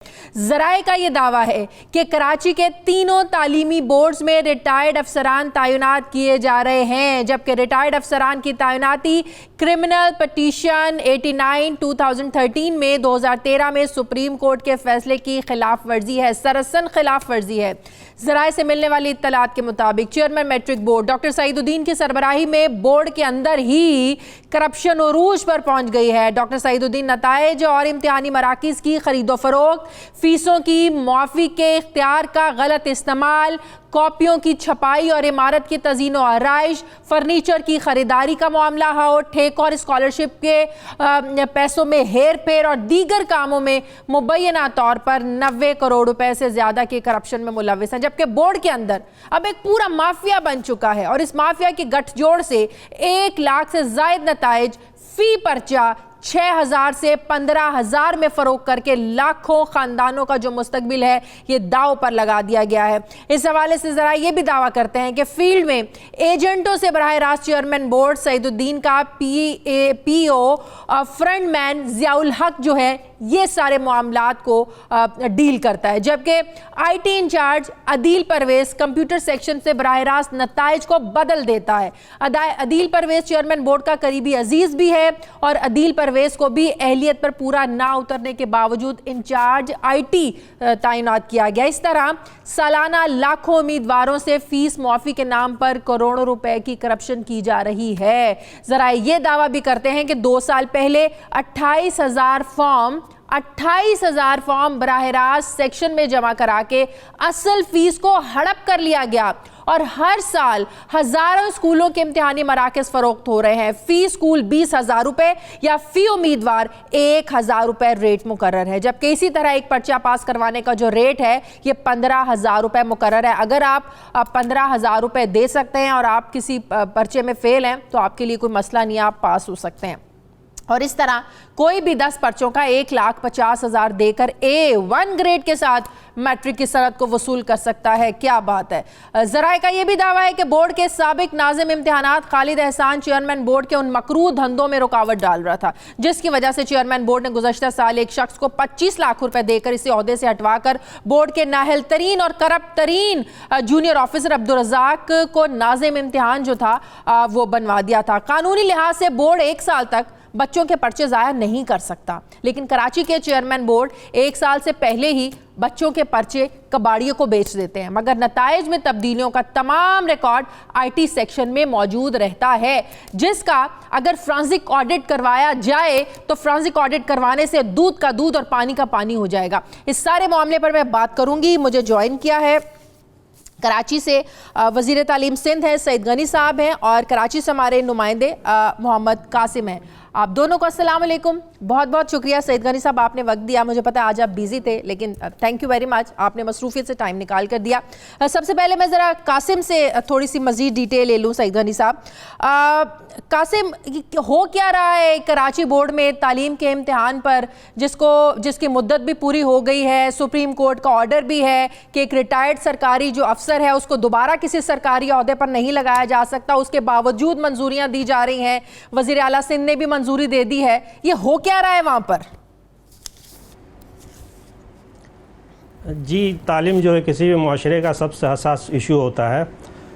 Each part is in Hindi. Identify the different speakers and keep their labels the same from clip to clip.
Speaker 1: जराए का ये दावा है कि कराची के तीनों तालीमी बोर्ड्स में रिटायर्ड अफसरान तैनात किए जा रहे हैं, जबकि रिटायर्ड अफसरान की तैनाती क्रिमिनल पिटीशन 89/2013 में 2013 में सुप्रीम कोर्ट के फैसले की खिलाफ वर्जी है, सरसन खिलाफ वर्जी है। जराए से मिलने वाली इत्तलात के मुताबिक chairman matric board doctor Saeeduddin की सरबराही में बोर्ड के अंदर ही करप्शन उरूज पर पहुंच गई है। डॉक्टर सईदुद्दीन नताइज और इम्तिहानी मराकिज़ की खरीदो फरोख्त, फीसों की मुआफ़ी के इख्तियार का गलत इस्तेमाल, कॉपियों की छपाई और इमारत की तज़ीन व आराइश, फर्नीचर की खरीदारी का मामला हो, ठेकों और स्कॉलरशिप के पैसों में हेर फेर और दीगर कामों में मुबैना तौर पर 90 करोड़ रुपए से ज़्यादा के करप्शन में मुलव्विस हैं। जबकि बोर्ड के अंदर अब एक पूरा माफिया बन चुका है और इस माफिया की गठजोड़ से 1 लाख से ज़ायद नताइज फी पर्चा 6,000 से 15,000 में फरोख्त करके लाखों खानदानों का जो मुस्तकबिल है ये दाव पर लगा दिया गया है। इस हवाले से जरा ये भी दावा करते हैं कि फील्ड में एजेंटों से बराह रास्त चेयरमैन बोर्ड सईदुद्दीन का पीओ फ्रंटमैन जियाउल हक जो है ये सारे मामलात को डील करता है, जबकि IT incharge Adeel Parvez computer section से बराह रास्त नताइज को बदल देता है। अदील परवेज चेयरमैन बोर्ड का करीबी अजीज भी है और अदील परवेज को भी अहलियत पर पूरा ना उतरने के बावजूद इंचार्ज आईटी तैनात किया गया। इस तरह सालाना लाखों उम्मीदवारों से फीस मुआफ़ी के नाम पर करोड़ों रुपए की करप्शन की जा रही है। जरा ये दावा भी करते हैं कि 2 साल पहले 28,000 फॉर्म बराह रास्त सेक्शन में जमा करा के असल फीस को हड़प कर लिया गया और हर साल हजारों स्कूलों के इम्तिहानी मराकज़ फरोख्त हो रहे हैं। फी स्कूल 20,000 रुपए या फी उम्मीदवार 1,000 रुपए रेट मुकर्रर है, जबकि इसी तरह एक पर्चा पास करवाने का जो रेट है ये 15,000 रुपए मुकर्रर है। अगर आप 15,000 रुपए दे सकते हैं और आप किसी पर्चे में फेल हैं तो आपके लिए कोई मसला नहीं, आप पास हो सकते हैं। और इस तरह कोई भी 10 पर्चों का 1,50,000 देकर A1 ग्रेड के साथ मैट्रिक की सनद को वसूल कर सकता है। क्या बात है। जराए का यह भी दावा है कि बोर्ड के साबिक नाज़िम इम्तिहानात खालिद एहसान चेयरमैन बोर्ड के उन मकरूह धंधों में रुकावट डाल रहा था जिसकी वजह से चेयरमैन बोर्ड ने गुज़श्ता साल एक शख्स को 25 लाख रुपए देकर इसे ओहदे से हटवाकर बोर्ड के नाहल तरीन और करप्ट तरीन जूनियर ऑफिसर अब्दुल रज़ाक को नाज़िम इम्तिहान जो था वो बनवा दिया था। कानूनी लिहाज से बोर्ड 1 साल तक बच्चों के पर्चे ज़ाया नहीं कर सकता, लेकिन कराची के चेयरमैन बोर्ड 1 साल से पहले ही बच्चों के पर्चे कबाड़ियों को बेच देते हैं, मगर नताइज में तब्दीलियों का तमाम रिकॉर्ड आईटी सेक्शन में मौजूद रहता है, जिसका अगर फ्रांसिक ऑडिट करवाया जाए तो फ्रांसिक ऑडिट करवाने से दूध का दूध और पानी का पानी हो जाएगा। इस सारे मामले पर मैं बात करूंगी। मुझे ज्वाइन किया है कराची से वज़ीर तालीम सिंध है सईद गनी साहब हैं और कराची से हमारे नुमाइंदे मोहम्मद कासिम हैं। आप दोनों को अस्सलाम वालेकुम। बहुत बहुत शुक्रिया सईद गनी साहब, आपने वक्त दिया। मुझे पता है आज आप बिजी थे, लेकिन थैंक यू वेरी मच, आपने मसरूफियत से टाइम निकाल कर दिया। सबसे पहले मैं ज़रा कासिम से थोड़ी सी मज़ीद डिटेल ले लूँ। सईद गनी साहब, कासिम, हो क्या रहा है कराची बोर्ड में तालीम के इम्तिहान पर जिसकी मुद्दत भी पूरी हो गई है, सुप्रीम कोर्ट का ऑर्डर भी है कि एक रिटायर्ड सरकारी जो अफसर है उसको दोबारा किसी सरकारी अहदे पर नहीं लगाया जा सकता, उसके बावजूद मंजूरियाँ दी जा रही हैं, वज़ीर आला सिंध ने भी मंजूरी दे दी है। ये हो क्या रहा है वहाँ पर?
Speaker 2: जी, तालीम जो है किसी भी माशरे का सबसे हसास इशू होता है।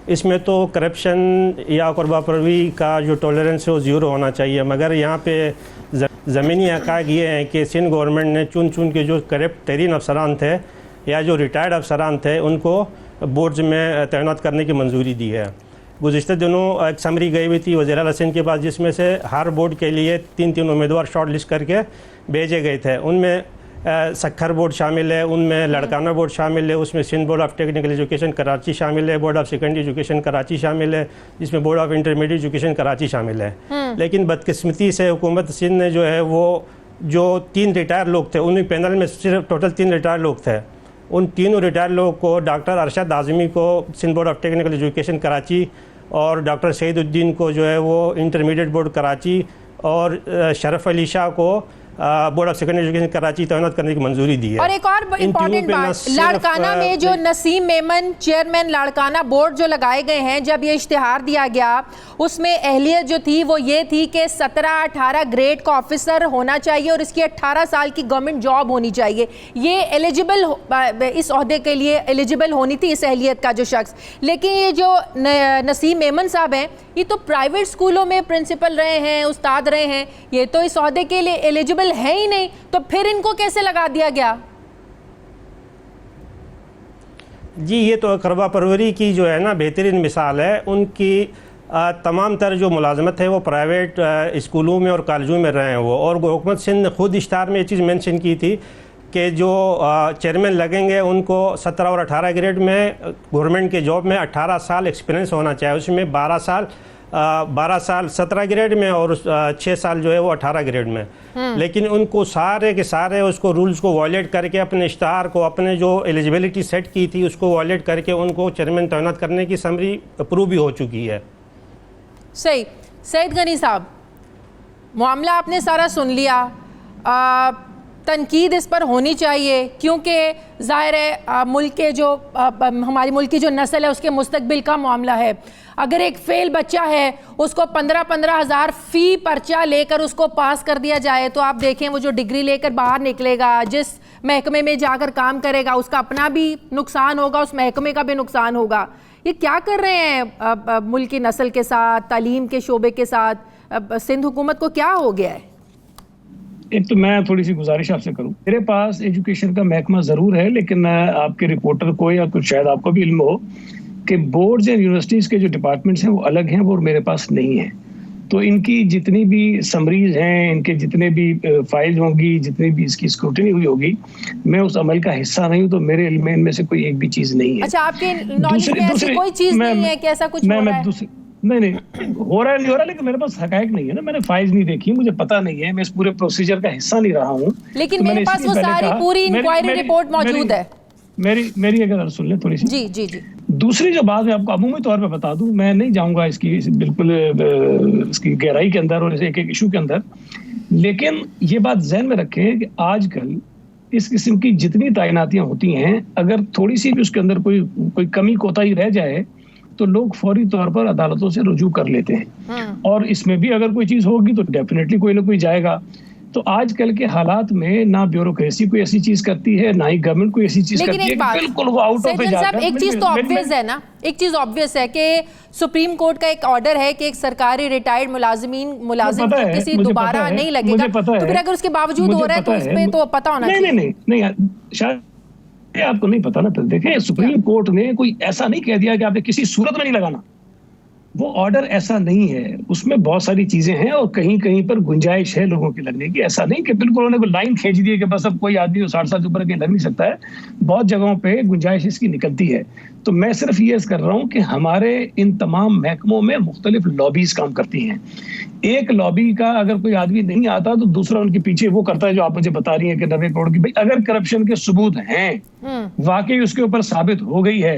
Speaker 2: इसमें तो करप्शन या कुर्बापरवी का जो टॉलरेंस है वो ज़ीरो होना चाहिए, मगर यहाँ पे ज़मीनी हक़ाइक़ ये हैं कि सिंध गवर्नमेंट ने चुन के जो करप्ट तरीन अफसरान थे या जो रिटायर्ड अफसरान थे उनको बोर्ड्स में तैनात करने की मंजूरी दी है। गुज़िश्ता दिनों एक समरी गई हुई थी वज़ीर आला सिंध के पास जिसमें से हर बोर्ड के लिए 3 उम्मीदवार शॉर्ट लिस्ट करके भेजे गए थे। उनमें सखर बोर्ड शामिल है, उनमें लड़काना बोर्ड शामिल है, उसमें Sindh board of technical education Karachi शामिल है, board of secondary education Karachi शामिल है, जिसमें board of intermediate education Karachi शामिल है। लेकिन बदकिस्मती से हुकूमत सिंध ने जो है वो जो 3 रिटायर लोग थे, उन पैनल में सिर्फ टोटल 3 रिटायर लोग थे, उन तीनों रिटायर लोग को डॉक्टर अरशद आज़मी को Sindh board of technical education Karachi और डॉक्टर सईदुद्दीन को जो है वो इंटरमीडिएट बोर्ड कराची और शरफ अली शाह को board of secondary education Karachi तैनात करने की मंजूरी दी है।
Speaker 1: और एक और इम्पोर्टेंट बात, लाड़काना में जो नसीम मेमन चेयरमैन लाड़काना बोर्ड जो लगाए गए हैं, जब ये इश्तिहार दिया गया उसमें अहलियत जो थी वो ये थी कि 17-18 ग्रेड का ऑफिसर होना चाहिए और इसकी 18 साल की गवर्नमेंट जॉब होनी चाहिए। ये एलिजिबल, इस ओहदे के लिए एलिजिबल होनी थी इस अहलियत का जो शख्स। लेकिन ये जो नसीम मेमन साहब हैं, ये तो प्राइवेट स्कूलों में प्रिंसिपल रहे हैं, उस्ताद रहे हैं, ये तो इस ओहदे के लिए एलिजिबल है ही नहीं, तो फिर इनको कैसे लगा दिया गया?
Speaker 2: जी, ये तो अकरबा परवरी की जो है ना बेहतरीन मिसाल है। उनकी तमाम तर जो मुलाजमत है वो प्राइवेट स्कूलों में और कॉलेजों में रहे हैं वो, और हुकूमत सिंध ने खुद इश्तार में ये चीज़ मेंशन की थी कि जो चेयरमैन लगेंगे उनको 17 और 18 ग्रेड में गवर्नमेंट के जॉब में 18 साल एक्सपीरियंस होना चाहिए, उसमें 12 साल 17 ग्रेड में और 6 साल जो है वो 18 ग्रेड में। लेकिन उनको सारे के सारे उसको रूल्स को वॉयलेट करके अपने इश्तहार को, अपने जो एलिजिबिलिटी सेट की थी उसको वॉयलेट करके उनको चेयरमैन तैनात करने की समरी अप्रूव भी हो चुकी है।
Speaker 1: सही। सईद गनी साहब, मामला आपने सारा सुन लिया, तनकीद इस पर होनी चाहिए क्योंकि ज़ाहिर है मुल्क के जो हमारी मुल्क की जो नस्ल है उसके मुस्तकबिल का मामला है। अगर एक फेल बच्चा है उसको 15-15 हज़ार फ़ी पर्चा लेकर उसको पास कर दिया जाए, तो आप देखें वो जो डिग्री लेकर बाहर निकलेगा, जिस महकमे में जाकर काम करेगा, उसका अपना भी नुकसान होगा, उस महकमे का भी नुकसान होगा। ये क्या कर रहे हैं मुल्क की नस्ल के साथ, तालीम के शोबे के साथ? सिंध हुकूमत को क्या हो गया है?
Speaker 3: एक तो मैं थोड़ी सी गुजारिश आपसे करूं, मेरे पास एजुकेशन का महकमा जरूर है, लेकिन आपके रिपोर्टर को या कुछ शायद आपको भी इल्म हो कि बोर्ड्स एंड यूनिवर्सिटीज के जो डिपार्टमेंट्स हैं वो अलग हैं, वो मेरे पास नहीं है। तो इनकी जितनी भी समरीज हैं, इनके जितने भी फाइल्स होंगी, जितनी भी इसकी स्क्रूटनी हुई होगी, मैं उस अमल का हिस्सा नहीं हूं, तो मेरे इल्म में इनमें से कोई एक भी चीज नहीं है।
Speaker 1: अच्छा, आपके नॉलेज में ऐसी कोई चीज नहीं है कि ऐसा कुछ हो रहा है?
Speaker 3: नहीं हो रहा है, नहीं हो रहा, लेकिन मेरे पास हकायक नहीं है ना, मैंने फाइल्स नहीं देखी, मुझे पता नहीं है, मैं इस पूरे प्रोसीजर का हिस्सा नहीं रहा हूँ।
Speaker 1: लेकिन मेरे पास वो सारी पूरी इंक्वायरी रिपोर्ट मौजूद है।
Speaker 3: मेरी अगर सुन ले थोड़ी सी।
Speaker 1: जी जी जी।
Speaker 3: दूसरी जो बात मैं आपको अमूमी तौर पे बता दूं, मैं नहीं जाऊंगा इसकी बिल्कुल इसकी गहराई के अंदर और एक एक इशू के अंदर, लेकिन ये बात जहन में रखें कि आजकल इस किस्म की जितनी तैनातियां होती हैं, अगर थोड़ी सी भी उसके अंदर कोई कमी कोताही रह जाए तो लोग फौरी तौर पर अदालतों से रुजू कर लेते हैं, और इसमें भी अगर कोई चीज होगी तो डेफिनेटली कोई ना कोई जाएगा। तो आजकल के हालात में ना ब्यूरोक्रेसी कोई ऐसी चीज करती है, ना ही गवर्नमेंट कोई ऐसी चीज करती है, बिल्कुल वो आउट ऑफ जाकर।
Speaker 1: एक चीज तो ऑब्वियस है ना, एक चीज ऑब्वियस है कि सुप्रीम कोर्ट का एक ऑर्डर है कि एक सरकारी रिटायर्ड मुलाजिम को किसी दोबारा नहीं लगेगा, तो फिर अगर उसके बावजूद हो रहा है तो उस पर तो पता होना चाहिए।
Speaker 3: नहीं शायद आपको नहीं पता ना। तो देखें, सुप्रीम कोर्ट ने कोई ऐसा नहीं कह दिया कि आपने किसी सूरत में नहीं लगाना, वो ऑर्डर ऐसा नहीं है, उसमें बहुत सारी चीजें हैं और कहीं कहीं पर गुंजाइश है लोगों के लगने की। ऐसा नहीं कि बिल्कुल उन्होंने कोई लाइन खींच दी है कि बस अब कोई आदमी 60 साल से ऊपर कहीं लग नहीं सकता है, बहुत जगहों पे गुंजाइश इसकी निकलती है। तो मैं सिर्फ ये कर रहा हूँ कि हमारे इन तमाम महकमों में मुख्तलिफ लॉबीज काम करती हैं। एक लॉबी का अगर कोई आदमी नहीं आता तो दूसरा उनके पीछे वो करता है, जो आप मुझे बता रही है कि 90 करोड़ की, भाई अगर करप्शन के सबूत हैं, वाकई उसके ऊपर साबित हो गई है,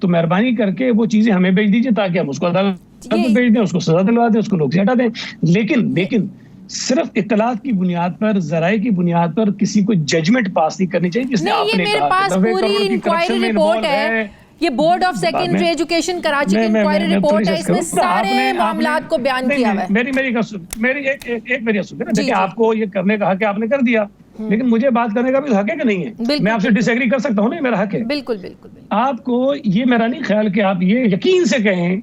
Speaker 3: तो मेहरबानी करके वो चीजें हमें भेज दीजिए ताकि हम उसको अदालत में भेज दें, उसको सजा दिलवा दें, उसको नौकरी हटा दें। लेकिन सिर्फ इत्तलात की बुनियाद पर, जराए की बुनियाद पर किसी को जजमेंट पास नहीं करनी चाहिए। जिसने आपने
Speaker 1: मेरे पास पूरी इंक्वायरी रिपोर्ट है, ये board of secondary education Karachi की इंक्वायरी रिपोर्ट है, इसमें सारे मामलात को बयान किया हुआ है।
Speaker 3: मेरी एक सुन ना, देखिए आपको ये करने का हक है, आपने कर दिया, लेकिन मुझे बात करने का भी हक है कि नहीं है? मैं आपसे डिसएग्री कर सकता हूँ, नहीं मेरा हक है।
Speaker 1: बिल्कुल बिल्कुल।
Speaker 3: आपको ये मेरा नहीं ख्याल कि आप ये यकीन से कहें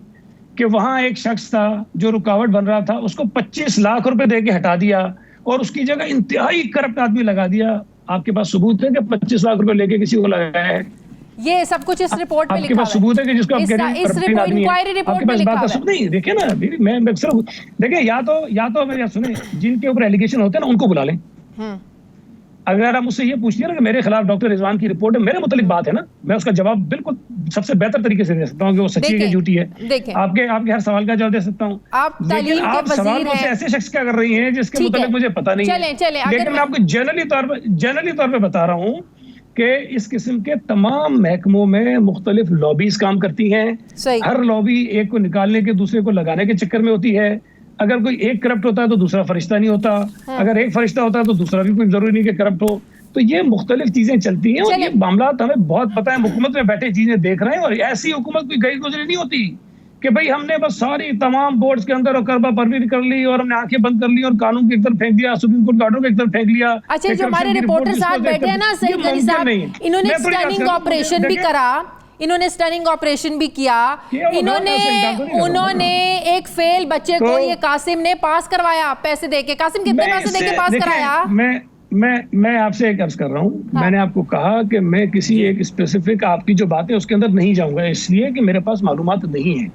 Speaker 3: कि वहां एक शख्स था जो रुकावट बन रहा था, उसको 25 लाख रुपए दे के हटा दिया और उसकी जगह इंतहाई करप्ट आदमी लगा दिया। आपके पास सबूत है कि 25 लाख रुपए लेके किसी को लगाया है?
Speaker 1: ये सब कुछ इस रिपोर्ट में लिखा है।
Speaker 3: सबूत है कि जिसको आप
Speaker 1: इंक्वायरी रिपोर्ट में लिखा है।
Speaker 3: नहीं देखिए ना, मैं सिर्फ देखिए, या तो मेरे सुने, जिनके ऊपर एलिगेशन होते हैं ना उनको बुला लें। अगर आप मुझसे ये पूछिए ना कि मेरे खिलाफ डॉक्टर रिजवान की रिपोर्ट है, मेरे मुतालिक बात है ना, मैं उसका जवाब बिल्कुल सबसे बेहतर तरीके से दे सकता हूँ कि वो सच्ची है कि झूठी है। आपके हर सवाल का जवाब दे सकता हूँ, लेकिन आप सवाल मुझसे ऐसे शख्स क्या कर रही हैं जिसके मुतालिक मुझे पता नहीं है। लेकिन मैं आपको जनरली तौर पर बता रहा हूँ कि इस किस्म के तमाम महकमों में मुख्तलिफ लॉबीज काम करती हैं। हर लॉबी एक को निकालने के दूसरे को लगाने के चक्कर में होती है। अगर कोई एक करप्ट होता है तो दूसरा फरिश्ता नहीं होता, अगर एक फरिश्ता होता है तो दूसरा भी कोई जरूरी नहीं कि करप्ट हो। तो ये मुख्तलिफ चीजें चलती हैं और ये मामला हमें बहुत पता है, हुकूमत में बैठे चीजें देख रहे हैं। और ऐसी हुकूमत कोई गई गुजरी नहीं होती कि भाई हमने बस सारी तमाम बोर्ड्स के अंदर और करबा परवीन कर ली और हमने आंखें बंद कर ली और कानून की एक तरफ फेंक दिया, सुप्रीम कोर्ट के ऑर्डर को एक तरफ फेंक लिया।
Speaker 1: अच्छा, जो हमारे रिपोर्टर साहब बैठे हैं ना सईद गनी साहब, इन्होंने स्टनिंग ऑपरेशन भी करा, इन्होंने स्टनिंग ऑपरेशन भी किया, उन्होंने एक फेल बच्चे को ये कासिम ने पास करवाया पैसे देके। कासिम कितने पैसे देके पास कराया?
Speaker 3: मैं आपसे एक अर्ज कर रहा हूँ, मैंने आपको कहा कि मैं किसी एक स्पेसिफिक आपकी जो बात है उसके अंदर नहीं जाऊंगा, इसलिए कि मेरे पास मालूमात नहीं है।